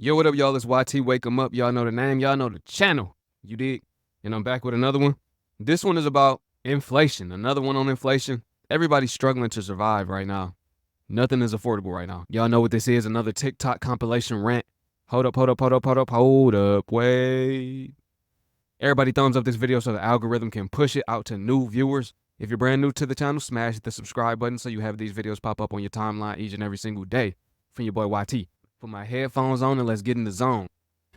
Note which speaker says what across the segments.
Speaker 1: Yo, what up, y'all? It's YT. Wake 'em up. Y'all know the name. Y'all know the channel. You dig? And I'm back with another one. This one is about inflation. Another one on inflation. Everybody's struggling to survive right now. Nothing is affordable right now. Y'all know what this is. Another TikTok compilation rant. Hold up. Wait. Everybody thumbs up this video so the algorithm can push it out to new viewers. If you're brand new to the channel, smash the subscribe button so you have these videos pop up on your timeline each and every single day. From your boy YT. Put my headphones on and let's get in the zone.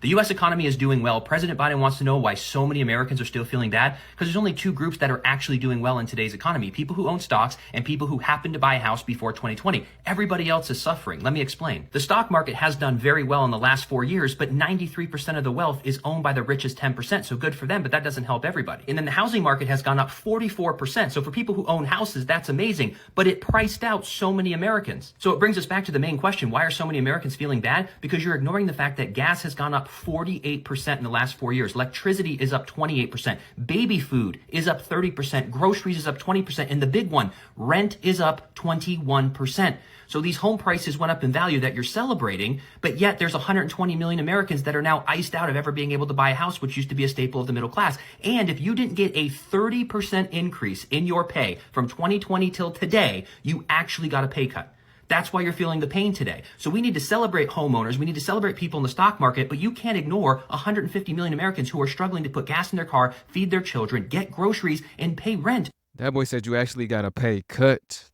Speaker 2: The U.S. economy is doing well. President Biden wants to know why so many Americans are still feeling bad, because there's only two groups that are actually doing well in today's economy: people who own stocks and people who happen to buy a house before 2020. Everybody else is suffering. Let me explain. The stock market has done very well in the last 4 years, but 93% of the wealth is owned by the richest 10%, so good for them, but that doesn't help everybody. And then the housing market has gone up 44%, so for people who own houses, that's amazing, but it priced out so many Americans. So it brings us back to the main question: why are so many Americans feeling bad? Because you're ignoring the fact that gas has gone up 48% in the last 4 years. Electricity is up 28%. Baby food is up 30%. Groceries is up 20%. And the big one, rent is up 21%. So these home prices went up in value that you're celebrating, but yet there's 120 million Americans that are now iced out of ever being able to buy a house, which used to be a staple of the middle class. And if you didn't get a 30% increase in your pay from 2020 till today, you actually got a pay cut. That's why you're feeling the pain today. So we need to celebrate homeowners. We need to celebrate people in the stock market, but you can't ignore 150 million Americans who are struggling to put gas in their car, feed their children, get groceries, and pay rent.
Speaker 1: That boy said you actually got a pay cut.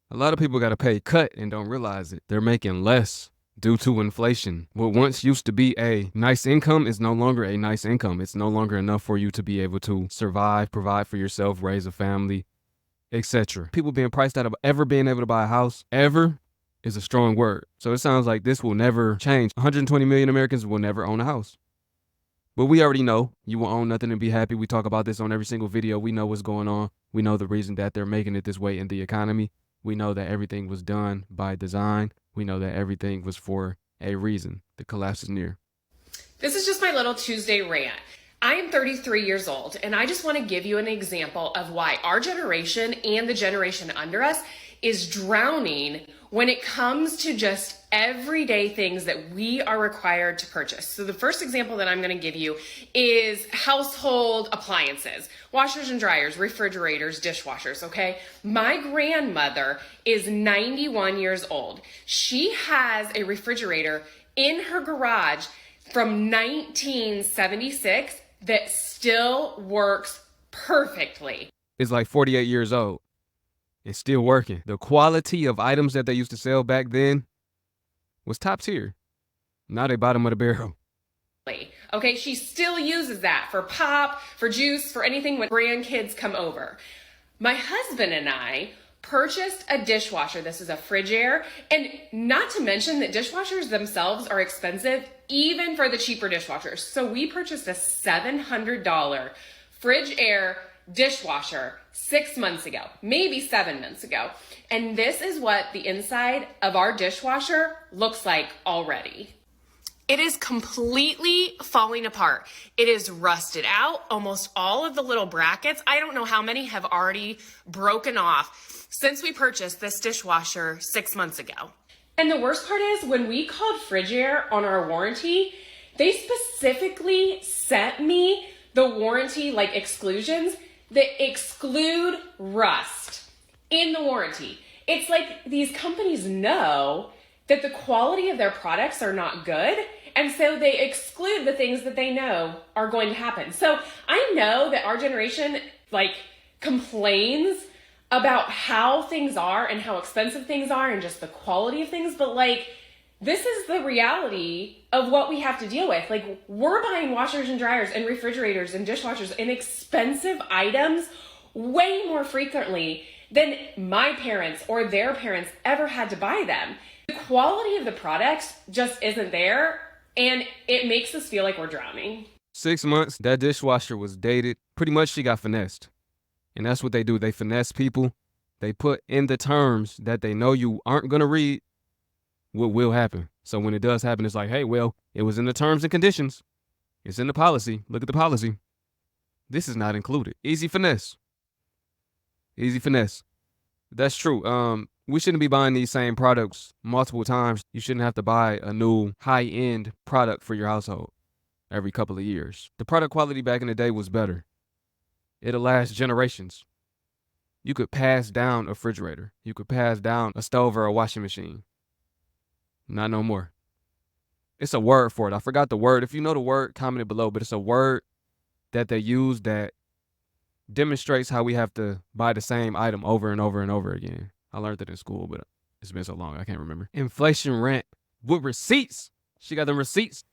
Speaker 1: A lot of people got a pay cut and don't realize it. They're making less due to inflation. What once used to be a nice income is no longer a nice income. It's no longer enough for you to be able to survive, provide for yourself, raise a family, etc. People being priced out of ever being able to buy a house, ever, is a strong word. So it sounds like this will never change. 120 million Americans will never own a house. But we already know you will own nothing and be happy. We talk about this on every single video. We know what's going on. We know the reason that they're making it this way in the economy. We know that everything was done by design. We know that everything was for a reason. The collapse is near.
Speaker 3: This is just my little Tuesday rant. I am 33 years old, and I just want to give you an example of why our generation and the generation under us is drowning when it comes to just everyday things that we are required to purchase. So the first example that I'm going to give you is household appliances: washers and dryers, refrigerators, dishwashers, okay? My grandmother is 91 years old. She has a refrigerator in her garage from 1976 that still works perfectly.
Speaker 1: It's like 48 years old. It's still working. The quality of items that they used to sell back then was top tier. Now they bottom of the barrel.
Speaker 3: Okay, she still uses that for pop, for juice, for anything when grandkids come over. My husband and I purchased a dishwasher. This is a Frigidaire, and not to mention that dishwashers themselves are expensive, even for the cheaper dishwashers. So we purchased a $700 Frigidaire dishwasher 6 months ago, maybe 7 months ago. And this is what the inside of our dishwasher looks like already. It is completely falling apart. It is rusted out. Almost all of the little brackets, I don't know how many, have already broken off since we purchased this dishwasher 6 months ago. And the worst part is, when we called Frigidaire on our warranty, they specifically sent me the warranty exclusions that exclude rust in the warranty. It's like these companies know that the quality of their products are not good, and so they exclude the things that they know are going to happen. So I know that our generation complains about how things are and how expensive things are and just the quality of things, but this is the reality of what we have to deal with. We're buying washers and dryers and refrigerators and dishwashers and expensive items way more frequently than my parents or their parents ever had to buy them. The quality of the products just isn't there, and it makes us feel like we're drowning.
Speaker 1: 6 months, that dishwasher was dated. Pretty much she got finessed. And that's what they do. They finesse people. They put in the terms that they know you aren't going to read what will happen. So when it does happen, it's like, hey, well, it was in the terms and conditions. It's in the policy. Look at the policy. This is not included. Easy finesse. Easy finesse. That's true. We shouldn't be buying these same products multiple times. You shouldn't have to buy a new high-end product for your household every couple of years. The product quality back in the day was better. It'll last generations. You could pass down a refrigerator. You could pass down a stove or a washing machine. Not no more. It's a word for it. I forgot the word. If you know the word, comment it below. But it's a word that they use that demonstrates how we have to buy the same item over and over and over again. I learned it in school, but it's been so long, I can't remember. Inflation rent with receipts. She got them receipts.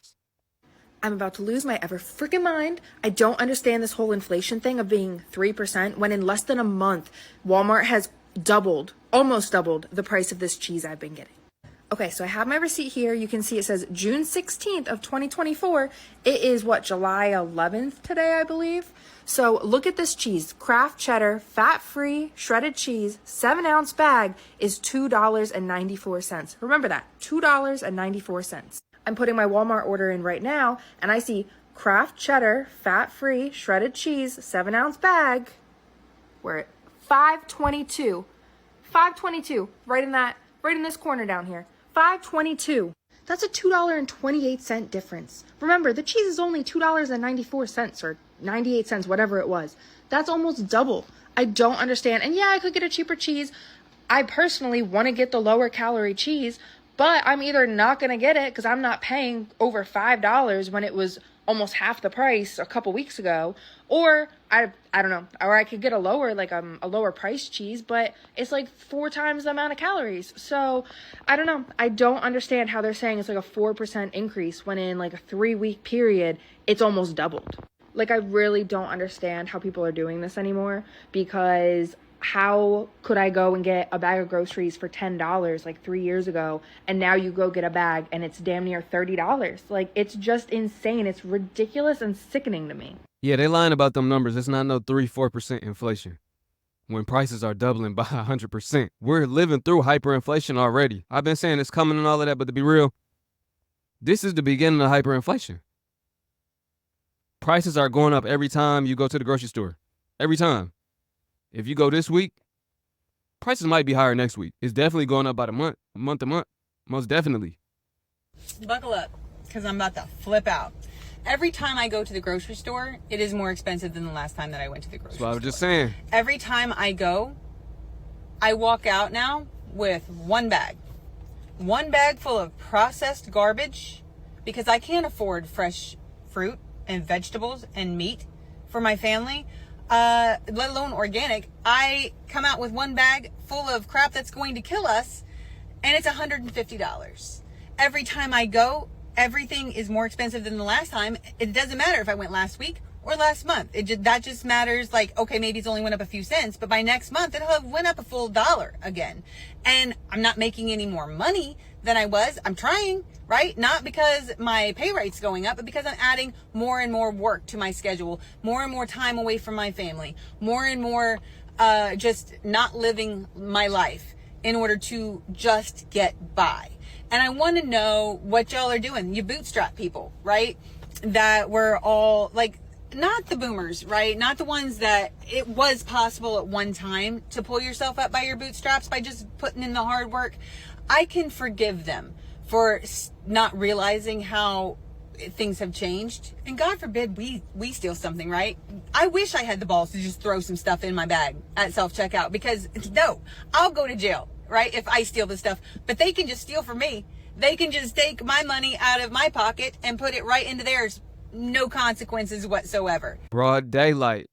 Speaker 4: I'm about to lose my ever freaking mind. I don't understand this whole inflation thing of being 3% when in less than a month, Walmart has doubled, almost doubled the price of this cheese I've been getting. Okay, so I have my receipt here. You can see it says June 16th of 2024. It is what, July 11th today, I believe. So look at this cheese. Kraft cheddar, fat-free, shredded cheese, 7-ounce bag is $2.94. Remember that, $2.94. I'm putting my Walmart order in right now, and I see Kraft cheddar, fat-free, shredded cheese, 7-ounce bag. We're at $5.22. $5.22, right in this corner down here. $5.22. That's a $2.28 difference. Remember, the cheese is only $2.94 or 98 cents, whatever it was. That's almost double. I don't understand. And yeah, I could get a cheaper cheese. I personally want to get the lower calorie cheese, but I'm either not going to get it because I'm not paying over $5 when it was almost half the price a couple weeks ago, or I don't know, or I could get a lower price cheese, but it's like 4 times the amount of calories. So I don't know. I don't understand how they're saying it's like a 4% increase when in like a 3-week period, it's almost doubled. Like, I really don't understand how people are doing this anymore, because how could I go and get a bag of groceries for $10 like 3 years ago, and now you go get a bag and it's damn near $30? Like, it's just insane. It's ridiculous and sickening to me.
Speaker 1: Yeah, they lying about them numbers. It's not no 3-4% inflation when prices are doubling by 100%. We're living through hyperinflation already. I've been saying it's coming and all of that, but to be real, this is the beginning of hyperinflation. Prices are going up every time you go to the grocery store. Every time. If you go this week, prices might be higher next week. It's definitely going up by the month to month, most definitely.
Speaker 5: Buckle up, because I'm about to flip out. Every time I go to the grocery store, it is more expensive than the last time that I went to the grocery store.
Speaker 1: That's what I was just saying.
Speaker 5: Every time I go, I walk out now with one bag. One bag full of processed garbage, because I can't afford fresh fruit and vegetables and meat for my family. Let alone organic. I come out with one bag full of crap that's going to kill us, and it's $150. Every time I go, everything is more expensive than the last time. It doesn't matter if I went last week or last month. That just matters, like, okay, maybe it's only went up a few cents, but by next month it'll have went up a full $1 again. And I'm not making any more money than I was. I'm trying, right? Not because my pay rate's going up, but because I'm adding more and more work to my schedule, more and more time away from my family, more and more just not living my life in order to just get by. And I want to know what y'all are doing. You bootstrap people, right? That were all like, not the boomers, right? Not the ones that it was possible at one time to pull yourself up by your bootstraps by just putting in the hard work. I can forgive them for not realizing how things have changed. And God forbid we steal something, right? I wish I had the balls to just throw some stuff in my bag at self-checkout, because no, I'll go to jail, right, if I steal the stuff. But they can just steal from me. They can just take my money out of my pocket and put it right into theirs. No consequences whatsoever.
Speaker 1: Broad daylight.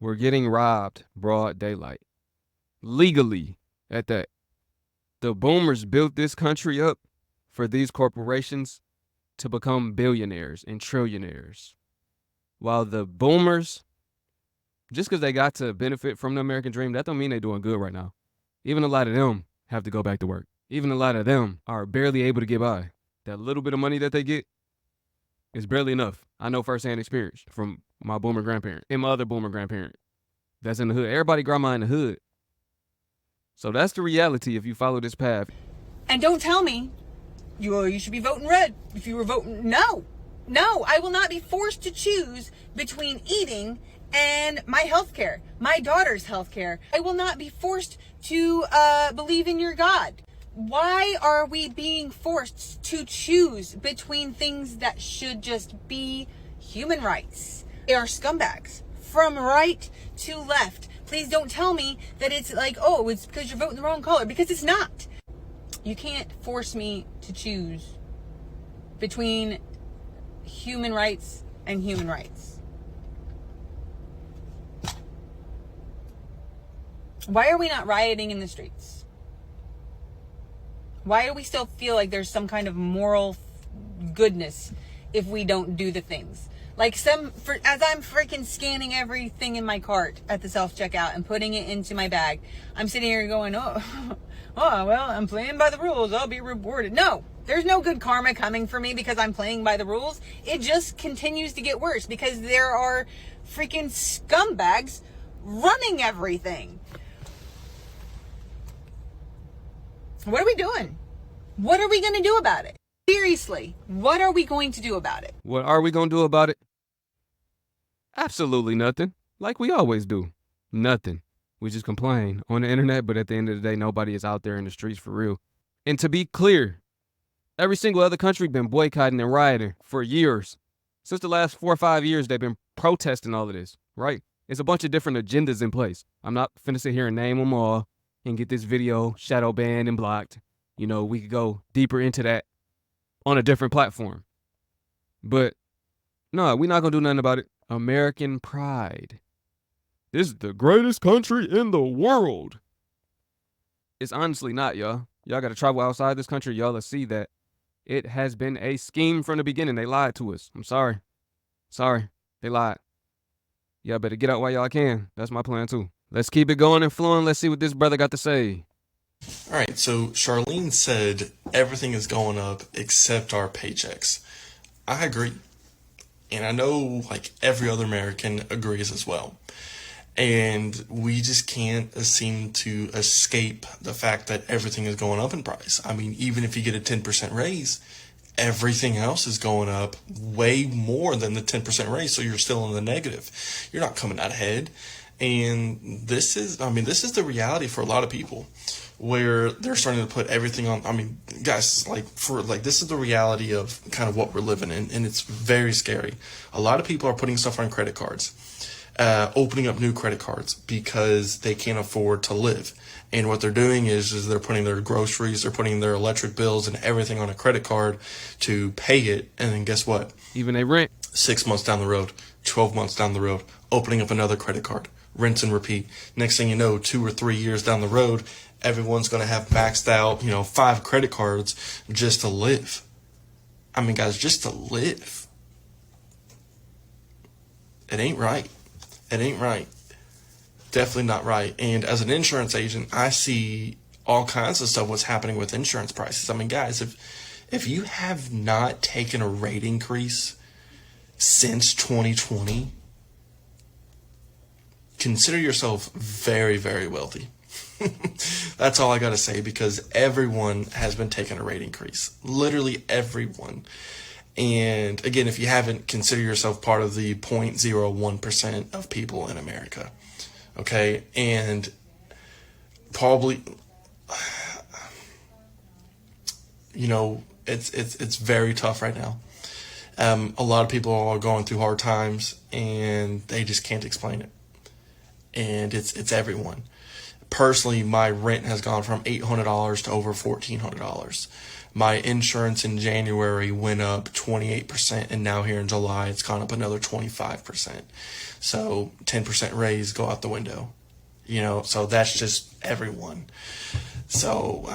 Speaker 1: We're getting robbed. Broad daylight. Legally, at that. The boomers built this country up for these corporations to become billionaires and trillionaires. While the boomers, just because they got to benefit from the American dream, that don't mean they're doing good right now. Even a lot of them have to go back to work. Even a lot of them are barely able to get by. That little bit of money that they get is barely enough. I know firsthand experience from my boomer grandparent and my other boomer grandparent that's in the hood. Everybody grandma in the hood. So that's the reality if you follow this path.
Speaker 5: And don't tell me you should be voting red if you were voting no. No, I will not be forced to choose between eating and my health care, my daughter's health care. I will not be forced to believe in your God. Why are we being forced to choose between things that should just be human rights? They are scumbags from right to left. Please don't tell me that it's like, oh, it's because you're voting the wrong color, because it's not. You can't force me to choose between human rights and human rights. Why are we not rioting in the streets? Why do we still feel like there's some kind of moral goodness if we don't do the things? Like as I'm freaking scanning everything in my cart at the self-checkout and putting it into my bag, I'm sitting here going, oh, well, I'm playing by the rules. I'll be rewarded. No, there's no good karma coming for me because I'm playing by the rules. It just continues to get worse because there are freaking scumbags running everything. What are we doing? What are we going to do about it? Seriously, what are we going to do about it?
Speaker 1: What are we going to do about it? Absolutely nothing. Like we always do. Nothing. We just complain on the internet, but at the end of the day, nobody is out there in the streets for real. And to be clear, every single other country been boycotting and rioting for years. Since the last 4 or 5 years, they've been protesting all of this, right? It's a bunch of different agendas in place. I'm not finna sit here and name them all and get this video shadow banned and blocked. You know, we could go deeper into that on a different platform. But no, we're not gonna do nothing about it. American pride. This is the greatest country in the world. It's honestly not, y'all. Y'all gotta travel outside this country. Y'all will see that it has been a scheme from the beginning. They lied to us. I'm sorry. Sorry. They lied. Y'all better get out while y'all can. That's my plan too. Let's keep it going and flowing. Let's see what this brother got to say.
Speaker 6: All right, so Charlene said everything is going up except our paychecks. I agree. And I know like every other American agrees as well. And we just can't seem to escape the fact that everything is going up in price. I mean, even if you get a 10% raise, everything else is going up way more than the 10% raise. So you're still in the negative. You're not coming out ahead. And this is the reality for a lot of people, where they're starting to put everything on. I mean, guys, this is the reality of kind of what we're living in, and it's very scary. A lot of people are putting stuff on credit cards, opening up new credit cards because they can't afford to live. And what they're doing is they're putting their groceries, they're putting their electric bills and everything on a credit card to pay it. And then guess what?
Speaker 1: Even they rent.
Speaker 6: 6 months down the road, 12 months down the road, opening up another credit card, rinse and repeat. Next thing you know, 2 or 3 years down the road, everyone's going to have maxed out, 5 credit cards just to live. I mean, guys, just to live. It ain't right. It ain't right. Definitely not right. And as an insurance agent, I see all kinds of stuff what's happening with insurance prices. I mean, guys, if you have not taken a rate increase since 2020, consider yourself very, very wealthy. That's all I got to say, because everyone has been taking a rate increase. Literally everyone. And again, if you haven't, consider yourself part of the 0.01% of people in America. Okay? And probably, it's very tough right now. A lot of people are going through hard times and they just can't explain it. And it's everyone. Personally, my rent has gone from $800 to over $1,400. My insurance in January went up 28%, and now here in July, it's gone up another 25%. So 10% raise go out the window. So that's just everyone. So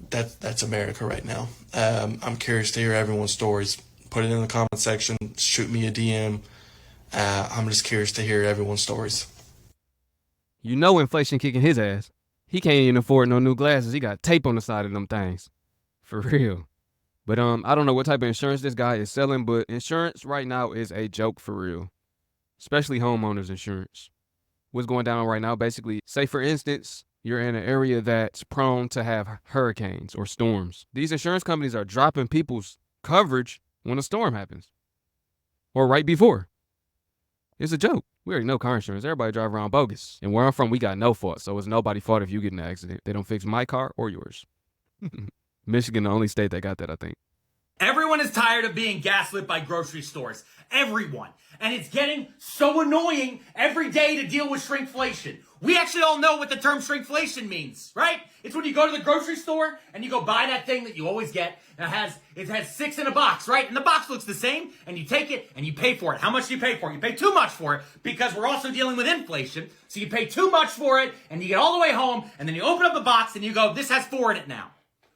Speaker 6: that's America right now. I'm curious to hear everyone's stories. Put it in the comment section. Shoot me a DM. I'm just curious to hear everyone's stories.
Speaker 1: Inflation kicking his ass. He can't even afford no new glasses. He got tape on the side of them things. For real. But I don't know what type of insurance this guy is selling, but insurance right now is a joke for real. Especially homeowners insurance. What's going down right now, basically, say for instance, you're in an area that's prone to have hurricanes or storms. These insurance companies are dropping people's coverage when a storm happens. Or right before. It's a joke. We already know car insurance. Everybody drive around bogus. And where I'm from, we got no fault. So it's nobody's fault if you get in an accident. They don't fix my car or yours. Michigan, the only state that got that, I think.
Speaker 7: Everyone is tired of being gaslit by grocery stores. Everyone. And it's getting so annoying every day to deal with shrinkflation. We actually all know what the term shrinkflation means, right? It's when you go to the grocery store and you go buy that thing that you always get. It has 6 in a box, right? And the box looks the same, and you take it and you pay for it. How much do you pay for it? You pay too much for it because we're also dealing with inflation. So you pay too much for it, and you get all the way home, and then you open up the box and you go, this has 4 in it now.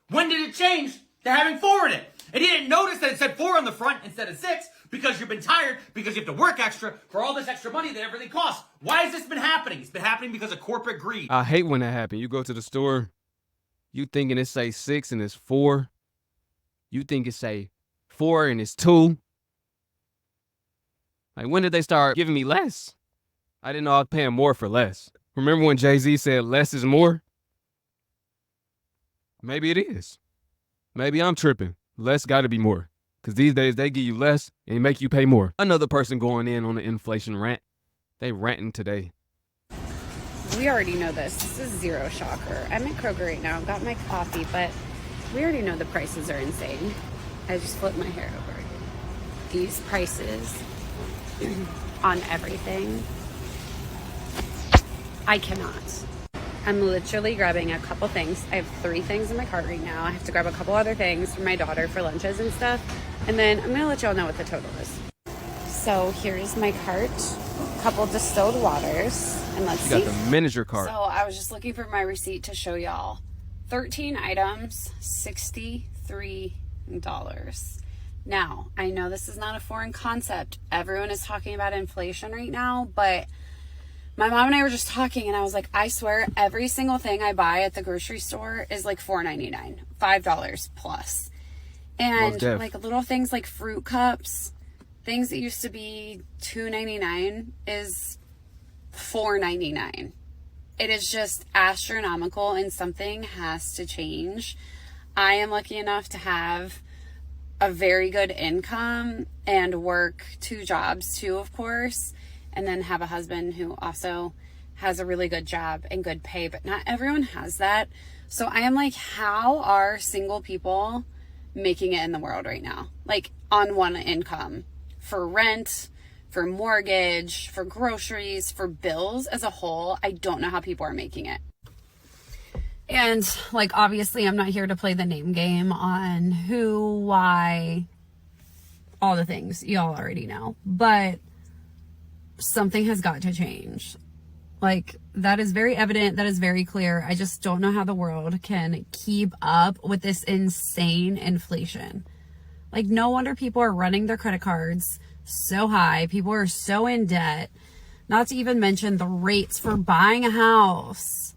Speaker 7: When did it change to having 4 in it? And you didn't notice that it said 4 on the front instead of 6 because you've been tired, because you have to work extra for all this extra money that everything costs. Why has this been happening? It's been happening because of corporate greed.
Speaker 1: I hate when that happens. You go to the store, you thinking it say 6 and it's 4. You think it say 4 and it's 2. Like, when did they start giving me less? I didn't know I was paying more for less. Remember when Jay-Z said less is more? Maybe it is. Maybe I'm tripping. Less gotta be more. Because these days they give you less and make you pay more. Another person going in on the inflation rant. They ranting today.
Speaker 8: We already know this. This is zero shocker. I'm at Kroger right now. Got my coffee, but we already know the prices are insane. I just flipped my hair over. These prices on everything, I cannot. I'm literally grabbing a couple things. I have 3 things in my cart right now. I have to grab a couple other things for my daughter for lunches and stuff. And then I'm gonna let y'all know what the total is. So here's my cart, a couple distilled waters, and let's see.
Speaker 1: You got the miniature cart.
Speaker 8: So I was just looking for my receipt to show y'all. 13 items, $63. Now, I know this is not a foreign concept. Everyone is talking about inflation right now, but my mom and I were just talking, and I was like, I swear every single thing I buy at the grocery store is like $4.99, $5 plus. And like little things like fruit cups, things that used to be $2.99 is $4.99. It is just astronomical, and something has to change. I am lucky enough to have a very good income and work 2 jobs too, of course, and then have a husband who also has a really good job and good pay, but not everyone has that. So I am like, how are single people making it in the world right now? Like, on one income, for rent, for mortgage, for groceries, for bills as a whole. I don't know how people are making it. And like, obviously I'm not here to play the name game on who, why, all the things y'all already know, but something has got to change. Like, that is very evident. That is very clear. I just don't know how the world can keep up with this insane inflation. Like, no wonder people are running their credit cards so high. People are so in debt. Not to even mention the rates for buying a house,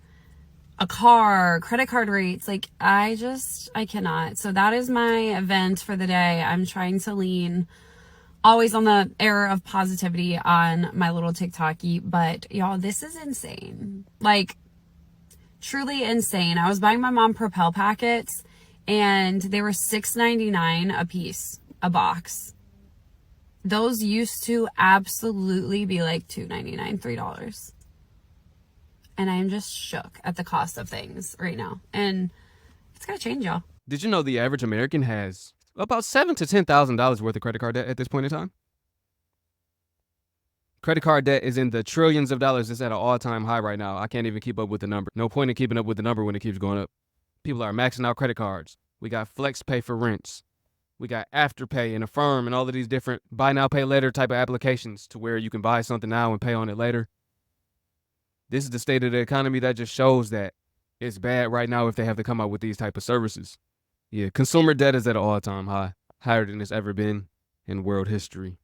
Speaker 8: a car, credit card rates. Like, I cannot. So that is my event for the day. I'm trying to lean always on the era of positivity on my little TikTok-y, but y'all, this is insane. Like, truly insane. I was buying my mom Propel packets, and they were $6.99 a piece, a box. Those used to absolutely be like $2.99, $3. And I am just shook at the cost of things right now. And it's gotta change, y'all.
Speaker 1: Did you know the average American has about $7,000 to $10,000 worth of credit card debt at this point in time? Credit card debt is in the trillions of dollars. It's at an all-time high right now. I can't even keep up with the number. No point in keeping up with the number when it keeps going up. People are maxing out credit cards. We got flex pay for rents. We got Afterpay and Affirm and all of these different buy now, pay later type of applications to where you can buy something now and pay on it later. This is the state of the economy that just shows that it's bad right now if they have to come out with these type of services. Yeah, consumer debt is at an all-time high, higher than it's ever been in world history.